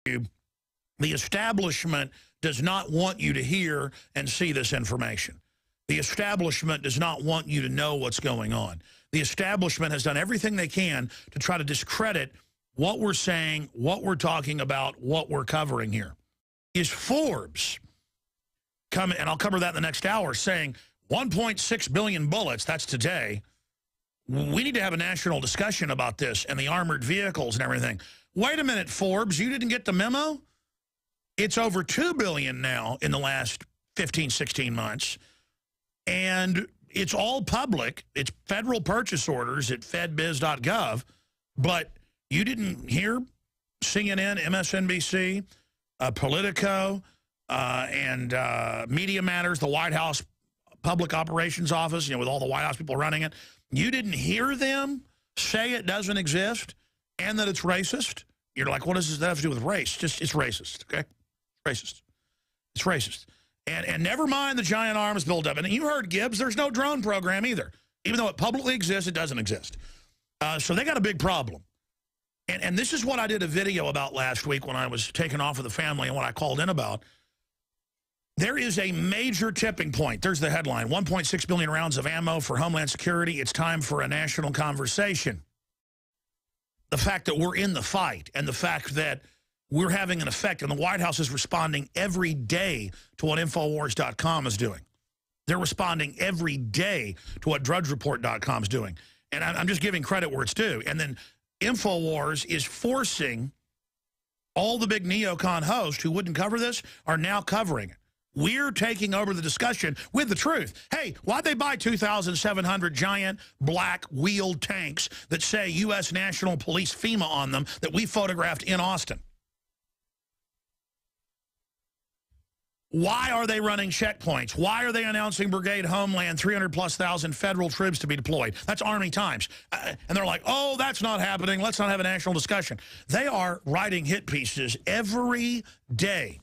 The establishment does not want you to hear and see this information. The establishment does not want you to know what's going on. The establishment has done everything they can to try to discredit what we're saying, what we're talking about, what we're covering here. Is Forbes coming, and I'll cover that in the next hour, saying 1.6 billion bullets, that's today. We need to have a national discussion about this and the armored vehicles and everything. Wait a minute, Forbes, you didn't get the memo? It's over 2 billion now in the last 15, 16 months. And it's all public. It's federal purchase orders at fedbiz.gov. But you didn't hear CNN, MSNBC, Politico, and Media Matters, the White House Public Operations Office, with all the White House people running it. You didn't hear them say it doesn't exist and that it's racist? You're like, what does that have to do with race? It's racist, okay? Racist. It's racist. And never mind the giant arms buildup. And you heard Gibbs, there's no drone program either. Even though it publicly exists, it doesn't exist. So they got a big problem. And this is what I did a video about last week when I was taken off with the family and what I called in about. There is a major tipping point. There's the headline, 1.6 billion rounds of ammo for Homeland Security. It's time for a national conversation. The fact that we're in the fight and the fact that we're having an effect, and the White House is responding every day to what InfoWars.com is doing. They're responding every day to what DrudgeReport.com is doing. And I'm just giving credit where it's due. And then InfoWars is forcing all the big neocon hosts who wouldn't cover this are now covering it. We're taking over the discussion with the truth. Hey, why'd they buy 2,700 giant black wheeled tanks that say U.S. National Police FEMA on them that we photographed in Austin? Why are they running checkpoints? Why are they announcing Brigade Homeland, 300,000+ federal troops to be deployed? That's Army Times. And they're like, oh, that's not happening. Let's not have a national discussion. They are writing hit pieces every day.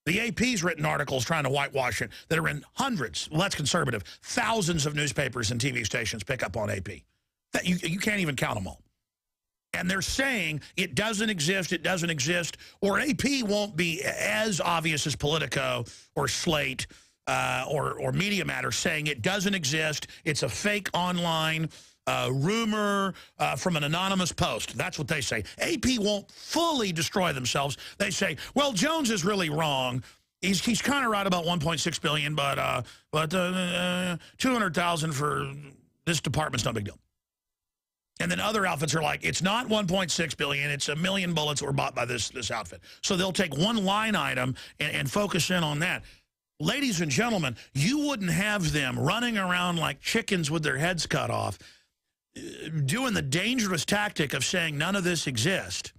The AP's written articles trying to whitewash it that are in hundreds, well, that's conservative, thousands of newspapers and TV stations pick up on AP. That you can't even count them all. And they're saying it doesn't exist, or AP won't be as obvious as Politico or Slate or Media Matters saying it doesn't exist, it's a fake online rumor from an anonymous post. That's what they say. AP won't fully destroy themselves. They say, well, Jones is really wrong. He's kind of right about 1.6 billion, but 200,000 for this department's no big deal. And then other outfits are like, it's not 1.6 billion, it's 1 million bullets that were bought by this outfit. So they'll take one line item and focus in on that. Ladies and gentlemen, you wouldn't have them running around like chickens with their heads cut off, doing the dangerous tactic of saying none of this exists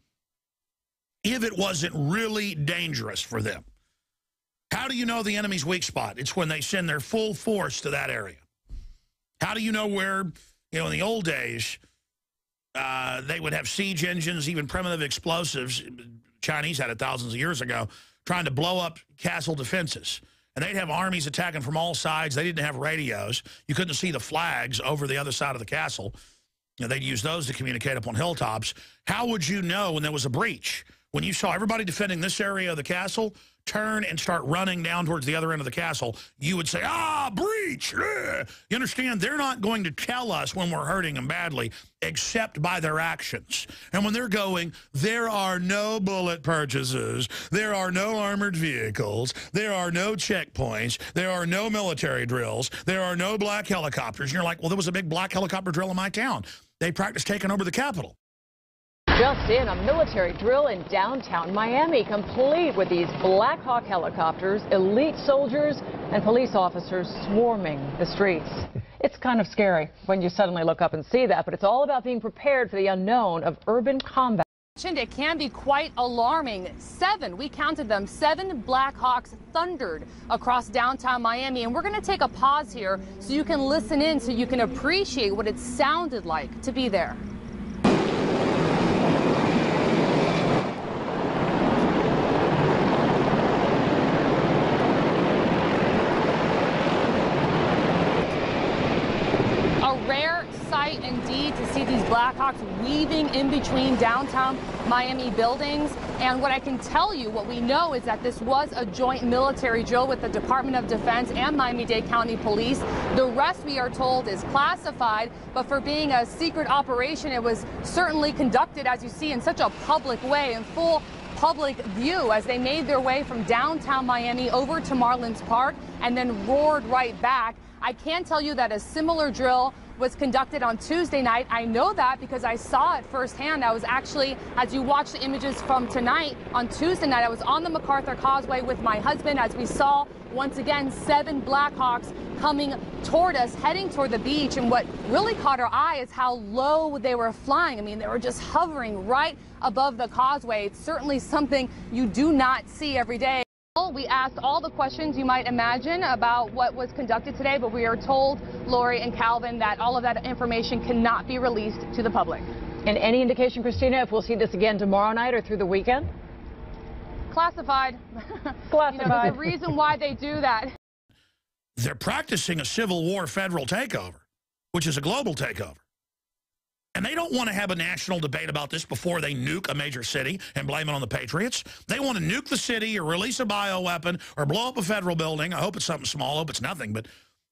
if it wasn't really dangerous for them. How do you know the enemy's weak spot? It's when they send their full force to that area. How do you know where, in the old days, they would have siege engines, even primitive explosives. Chinese had it thousands of years ago, trying to blow up castle defenses. And they'd have armies attacking from all sides. They didn't have radios. You couldn't see the flags over the other side of the castle. They'd use those to communicate up on hilltops. How would you know when there was a breach? When you saw everybody defending this area of the castle, turn and start running down towards the other end of the castle, you would say, breach. You understand? They're not going to tell us when we're hurting them badly, except by their actions. And when they're going, there are no bullet purchases, there are no armored vehicles, there are no checkpoints, there are no military drills, there are no black helicopters. And you're like, well, there was a big black helicopter drill in my town. They practiced taking over the Capitol. Just in, a military drill in downtown Miami, complete with these Black Hawk helicopters, elite soldiers, and police officers swarming the streets. It's kind of scary when you suddenly look up and see that, but it's all about being prepared for the unknown of urban combat. It can be quite alarming. We counted them, 7 Black Hawks thundered across downtown Miami. And we're going to take a pause here so you can listen in, so you can appreciate what it sounded like to be there. Indeed, to see these Blackhawks weaving in between downtown Miami buildings. And what I can tell you, what we know is that this was a joint military drill with the Department of Defense and Miami-Dade County Police. The rest, we are told, is classified, but for being a secret operation, it was certainly conducted, as you see, in such a public way, in full public view, as they made their way from downtown Miami over to Marlins Park and then roared right back. I can tell you that a similar drill was conducted on Tuesday night. I know that because I saw it firsthand. I was actually, as you watch the images from tonight, on Tuesday night, I was on the MacArthur Causeway with my husband as we saw, once again, 7 Blackhawks coming toward us, heading toward the beach. And what really caught our eye is how low they were flying. I mean, they were just hovering right above the causeway. It's certainly something you do not see every day. We asked all the questions you might imagine about what was conducted today, but we are told, Lori and Calvin, that all of that information cannot be released to the public. And any indication, Christina, if we'll see this again tomorrow night or through the weekend? Classified. Classified. You know, there's a reason why they do that. They're practicing a Civil War federal takeover, which is a global takeover. And they don't want to have a national debate about this before they nuke a major city and blame it on the Patriots. They want to nuke the city or release a bioweapon or blow up a federal building. I hope it's something small. I hope it's nothing.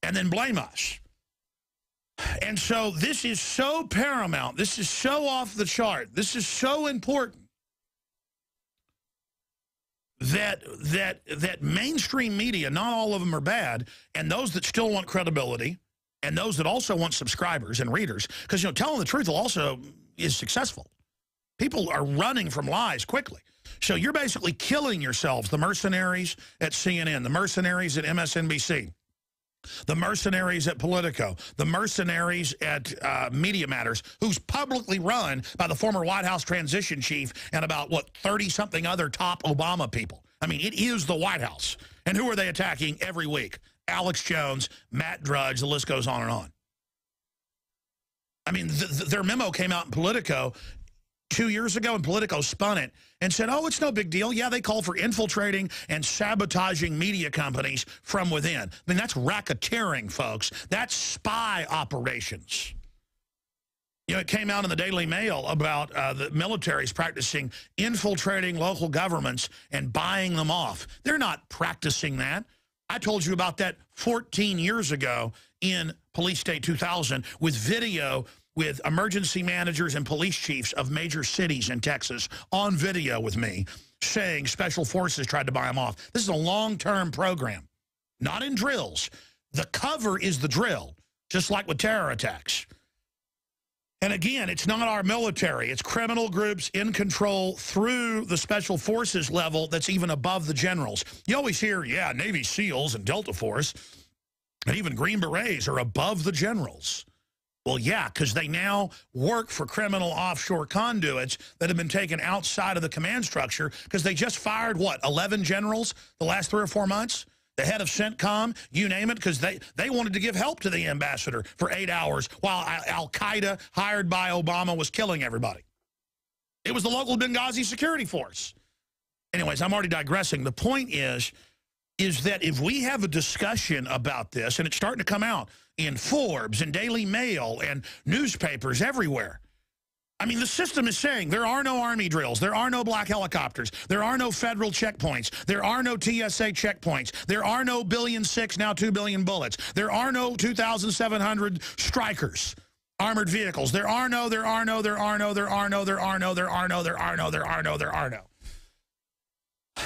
And then blame us. And so this is so paramount. This is so off the chart. This is so important that mainstream media, not all of them are bad, and those that still want credibility, and those that also want subscribers and readers, because, you know, telling the truth also is successful. People are running from lies quickly. So you're basically killing yourselves, the mercenaries at CNN, the mercenaries at MSNBC, the mercenaries at Politico, the mercenaries at Media Matters, who's publicly run by the former White House transition chief and about, what, 30-something other top Obama people. I mean, it is the White House. And who are they attacking every week? Alex Jones, Matt Drudge, the list goes on and on. I mean, their memo came out in Politico 2 years ago, and Politico spun it and said, oh, it's no big deal. Yeah, they call for infiltrating and sabotaging media companies from within. I mean, that's racketeering, folks. That's spy operations. You know, it came out in the Daily Mail about the military's practicing infiltrating local governments and buying them off. They're not practicing that. I told you about that 14 years ago in Police State 2000 with video with emergency managers and police chiefs of major cities in Texas on video with me saying special forces tried to buy them off. This is a long-term program, not in drills. The cover is the drill, just like with terror attacks. And again, it's not our military. It's criminal groups in control through the special forces level that's even above the generals. You always hear, yeah, Navy SEALs and Delta Force and even Green Berets are above the generals. Well, yeah, because they now work for criminal offshore conduits that have been taken outside of the command structure because they just fired, what, 11 generals the last 3 or 4 months? The head of CENTCOM, you name it, because they wanted to give help to the ambassador for 8 hours while Al-Qaeda, hired by Obama, was killing everybody. It was the local Benghazi security force. Anyways, I'm already digressing. The point is that if we have a discussion about this, and it's starting to come out in Forbes and Daily Mail and newspapers everywhere, I mean, the system is saying there are no Army drills, there are no black helicopters, there are no federal checkpoints, there are no TSA checkpoints, there are no 1.6 billion, now 2 billion bullets, there are no 2,700 strikers, armored vehicles, there are no.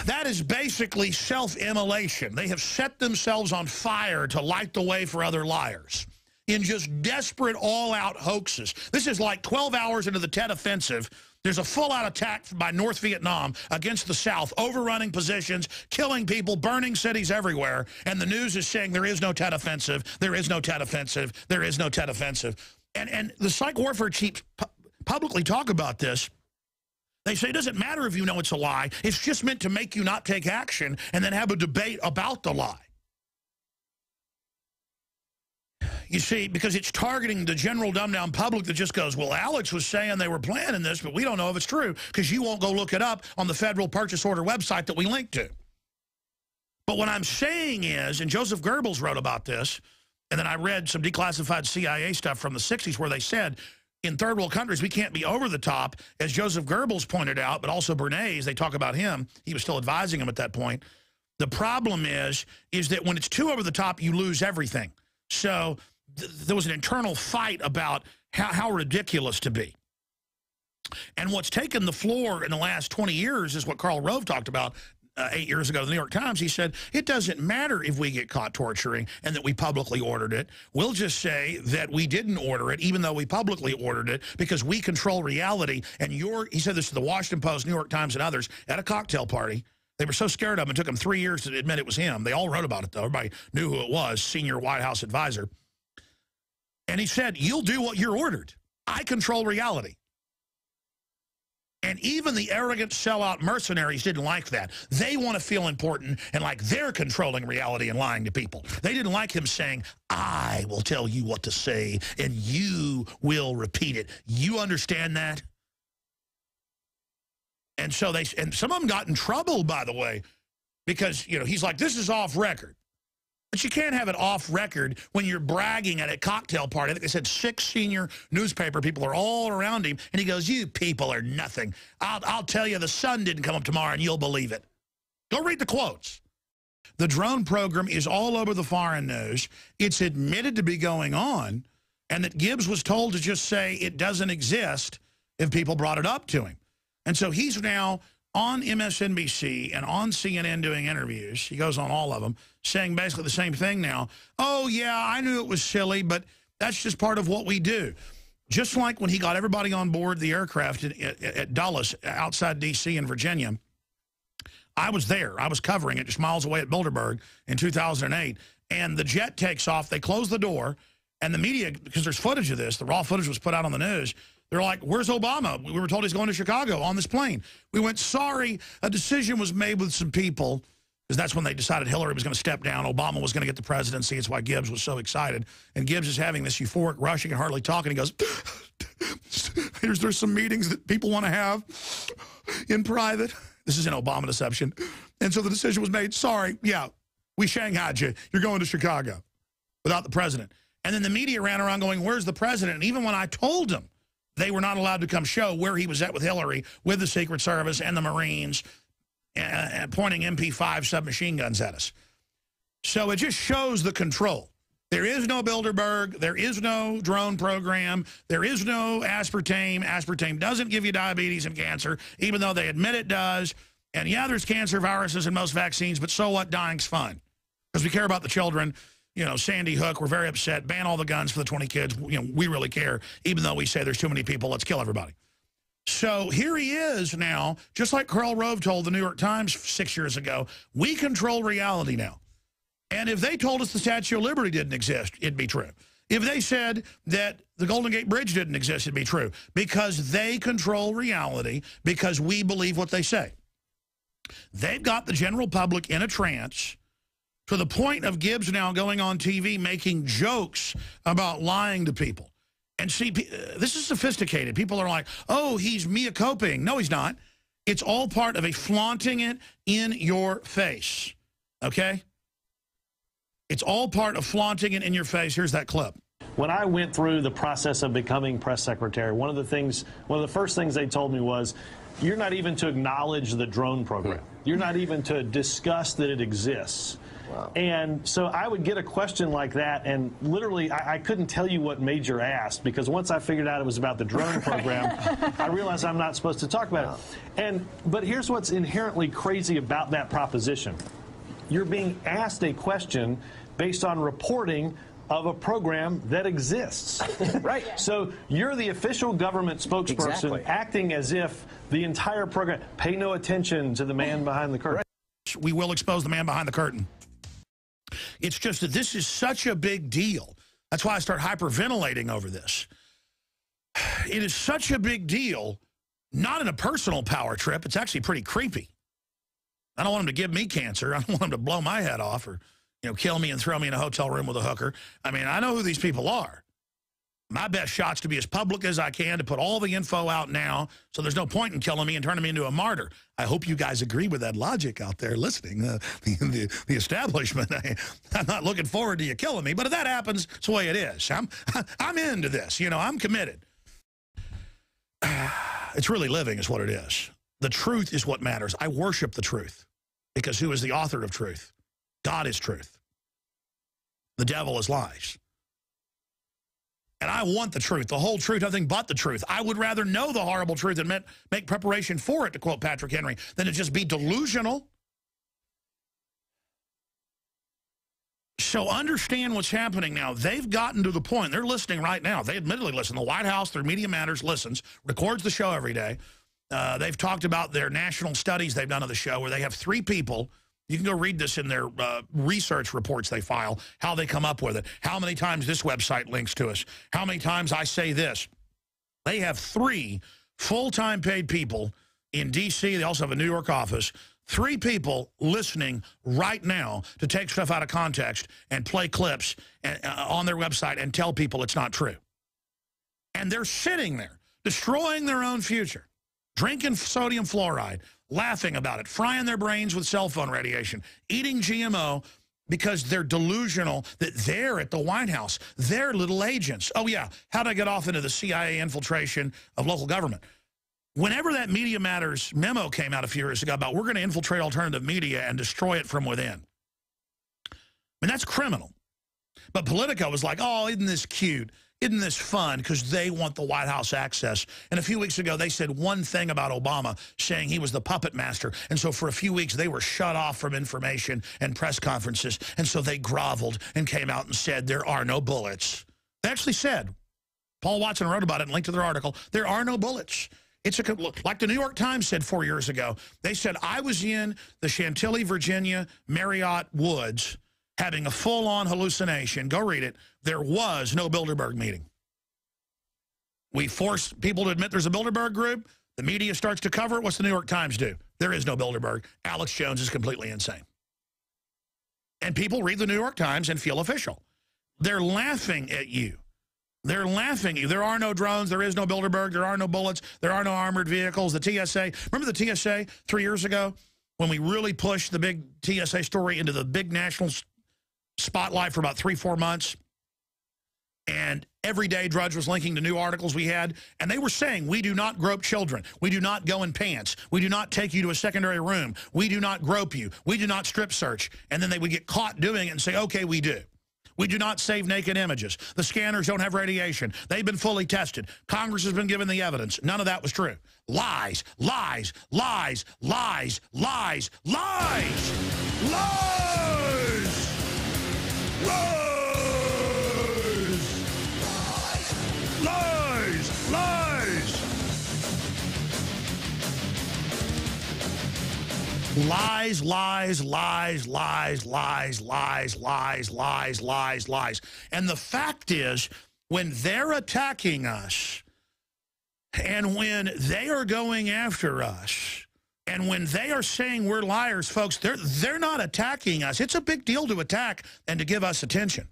That is basically self-immolation. They have set themselves on fire to light the way for other liars in just desperate, all-out hoaxes. This is like 12 hours into the Tet Offensive. There's a full-out attack by North Vietnam against the South, overrunning positions, killing people, burning cities everywhere, and the news is saying there is no Tet Offensive, there is no Tet Offensive, there is no Tet Offensive. And the psych warfare chiefs publicly talk about this. They say it doesn't matter if you know it's a lie. It's just meant to make you not take action and then have a debate about the lie. You see, because it's targeting the general dumbed-down public that just goes, well, Alex was saying they were planning this, but we don't know if it's true because you won't go look it up on the Federal Purchase Order website that we link to. But what I'm saying is, and Joseph Goebbels wrote about this, and then I read some declassified CIA stuff from the 60s where they said, in third world countries, we can't be over the top, as Joseph Goebbels pointed out, but also Bernays, they talk about him. He was still advising him at that point. The problem is that when it's too over the top, you lose everything. So there was an internal fight about how ridiculous to be. And what's taken the floor in the last 20 years is what Karl Rove talked about 8 years ago in the New York Times. He said, it doesn't matter if we get caught torturing and that we publicly ordered it. We'll just say that we didn't order it, even though we publicly ordered it, because we control reality. And he said this to the Washington Post, New York Times, and others at a cocktail party. They were so scared of him, it took them 3 years to admit it was him. They all wrote about it, though. Everybody knew who it was, senior White House advisor. And he said, you'll do what you're ordered. I control reality. And even the arrogant sellout mercenaries didn't like that. They want to feel important and like they're controlling reality and lying to people. They didn't like him saying, I will tell you what to say and you will repeat it. You understand that? And so some of them got in trouble, by the way, because, you know, he's like, this is off record. But you can't have it off record when you're bragging at a cocktail party. I think they said 6 senior newspaper people are all around him. And he goes, you people are nothing. I'll tell you the sun didn't come up tomorrow and you'll believe it. Go read the quotes. The drone program is all over the foreign news. It's admitted to be going on. And that Gibbs was told to just say it doesn't exist if people brought it up to him. And so he's now on MSNBC and on CNN doing interviews. He goes on all of them, saying basically the same thing now. Oh, yeah, I knew it was silly, but that's just part of what we do. Just like when he got everybody on board the aircraft at Dulles outside D.C. in Virginia. I was there. I was covering it just miles away at Bilderberg in 2008. And the jet takes off. They close the door. And the media, because there's footage of this, the raw footage was put out on the news. They're like, where's Obama? We were told he's going to Chicago on this plane. We went, sorry, a decision was made with some people, because that's when they decided Hillary was going to step down. Obama was going to get the presidency. It's why Gibbs was so excited. And Gibbs is having this euphoric rushing and hardly talking. He goes, there's some meetings that people want to have in private. This is an Obama deception. And so the decision was made, sorry, yeah, we shanghaied you. You're going to Chicago without the president. And then the media ran around going, where's the president? And even when I told them, they were not allowed to come show where he was at with Hillary, with the Secret Service and the Marines, pointing MP5 submachine guns at us. So it just shows the control. There is no Bilderberg. There is no drone program. There is no aspartame. Aspartame doesn't give you diabetes and cancer, even though they admit it does. And yeah, there's cancer viruses in most vaccines, but so what? Dying's fun. Because we care about the children. You know, Sandy Hook, we're very upset. Ban all the guns for the 20 kids. You know, we really care, even though we say there's too many people. Let's kill everybody. So here he is now, just like Karl Rove told the New York Times 6 years ago, we control reality now. And if they told us the Statue of Liberty didn't exist, it'd be true. If they said that the Golden Gate Bridge didn't exist, it'd be true. Because they control reality, because we believe what they say. They've got the general public in a trance, to the point of Gibbs now going on TV making jokes about lying to people. And see, this is sophisticated. People are like, oh, he's mea culpaing. No, he's not. It's all part of a flaunting it in your face, okay? It's all part of flaunting it in your face. Here's that clip. When I went through the process of becoming press secretary, one of the first things they told me was, you're not even to acknowledge the drone program. You're not even to discuss that it exists. Wow. And so I would get a question like that, and literally I couldn't tell you what Major asked, because once I figured out it was about the drone program, I realized I'm not supposed to talk about it. But here's what's inherently crazy about that proposition. You're being asked a question based on reporting of a program that exists. Right. So you're the official government spokesperson acting as if the entire program, pay no attention to the man behind the curtain. Right. We will expose the man behind the curtain. It's just that this is such a big deal. That's why I start hyperventilating over this. It is such a big deal, not in a personal power trip. It's actually pretty creepy. I don't want him to give me cancer. I don't want him to blow my head off or, you know, kill me and throw me in a hotel room with a hooker. I mean, I know who these people are. My best shot's to be as public as I can, to put all the info out now, so there's no point in killing me and turning me into a martyr. I hope you guys agree with that logic out there listening, the establishment. I'm not looking forward to you killing me, but if that happens, it's the way it is. I'm into this. You know, I'm committed. It's really living is what it is. The truth is what matters. I worship the truth because who is the author of truth? God is truth. The devil is lies. And I want the truth, the whole truth, nothing but the truth. I would rather know the horrible truth and make preparation for it, to quote Patrick Henry, than to just be delusional. So understand what's happening now. They've gotten to the point, they're listening right now. They admittedly listen. The White House, through Media Matters, listens, records the show every day. They've talked about their national studies they've done of the show where they have 3 people. You can go read this in their research reports they file, how they come up with it, how many times this website links to us, how many times I say this. They have 3 full-time paid people in D.C. They also have a New York office. 3 people listening right now to take stuff out of context and play clips on their website and tell people it's not true. And they're sitting there, destroying their own future, drinking sodium fluoride, laughing about it, frying their brains with cell phone radiation, eating GMO because they're delusional that they're at the White House. They're little agents. Oh, yeah, how did I get off into the CIA infiltration of local government? Whenever that Media Matters memo came out a few years ago about we're going to infiltrate alternative media and destroy it from within, I mean, that's criminal. But Politico was like, oh, isn't this cute? Isn't this fun? Because they want the White House access. And a few weeks ago, they said one thing about Obama, saying he was the puppet master. And so for a few weeks, they were shut off from information and press conferences. And so they groveled and came out and said, there are no bullets. They actually said, Paul Watson wrote about it and linked to their article, there are no bullets. It's like the New York Times said 4 years ago. They said, I was in the Chantilly, Virginia, Marriott Woods having a full-on hallucination. Go read it. There was no Bilderberg meeting. We force people to admit there's a Bilderberg group. The media starts to cover it. What's the New York Times do? There is no Bilderberg. Alex Jones is completely insane. And people read the New York Times and feel official. They're laughing at you. They're laughing at you. There are no drones. There is no Bilderberg. There are no bullets. There are no armored vehicles. The TSA. Remember the TSA 3 years ago when we really pushed the big TSA story into the big national spotlight for about 3-4 months? And every day Drudge was linking to new articles we had. And they were saying, we do not grope children. We do not go in pants. We do not take you to a secondary room. We do not grope you. We do not strip search. And then they would get caught doing it and say, okay, we do. We do not save naked images. The scanners don't have radiation. They've been fully tested. Congress has been given the evidence. None of that was true. Lies, lies, lies, lies, lies, lies, lies, lies, lies, lies. Lies, lies, lies, lies, lies, lies, lies, lies, lies, lies. And the fact is, when they're attacking us, and when they are going after us, and when they are saying we're liars, folks, they're not attacking us. It's a big deal to attack and to give us attention.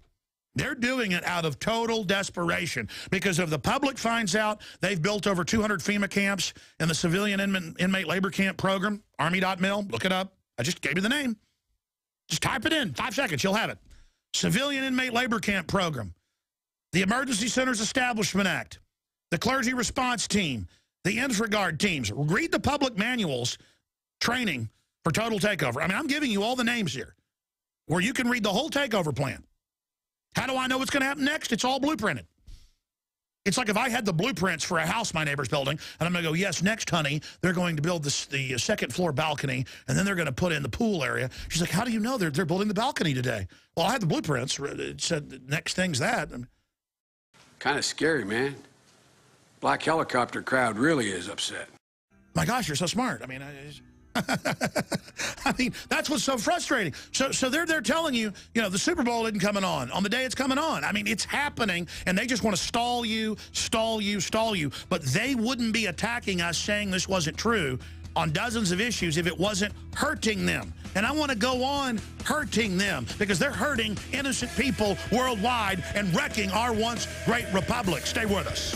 They're doing it out of total desperation because if the public finds out they've built over 200 FEMA camps in the civilian inmate labor camp program, Army.mil, look it up. I just gave you the name. Just type it in, 5 seconds, you'll have it. Civilian inmate labor camp program, the Emergency Centers Establishment Act, the Clergy Response Team, the InfraGard teams. Read the public manuals, training for total takeover. I mean, I'm giving you all the names here where you can read the whole takeover plan. How do I know what's going to happen next? It's all blueprinted. It's like if I had the blueprints for a house my neighbor's building, and I'm going to go, yes, next, honey, they're going to build the second floor balcony, and then they're going to put in the pool area. She's like, how do you know they're building the balcony today? Well, I had the blueprints. It said the next thing's that. Kind of scary, man. Black helicopter crowd really is upset. My gosh, you're so smart. I mean, I mean, that's what's so frustrating. So they're telling you, you know, the Super Bowl isn't coming on the day it's coming on. I mean, it's happening, and they just want to stall you, stall you, stall you. But they wouldn't be attacking us saying this wasn't true on dozens of issues if it wasn't hurting them. And I want to go on hurting them because they're hurting innocent people worldwide and wrecking our once great republic. Stay with us.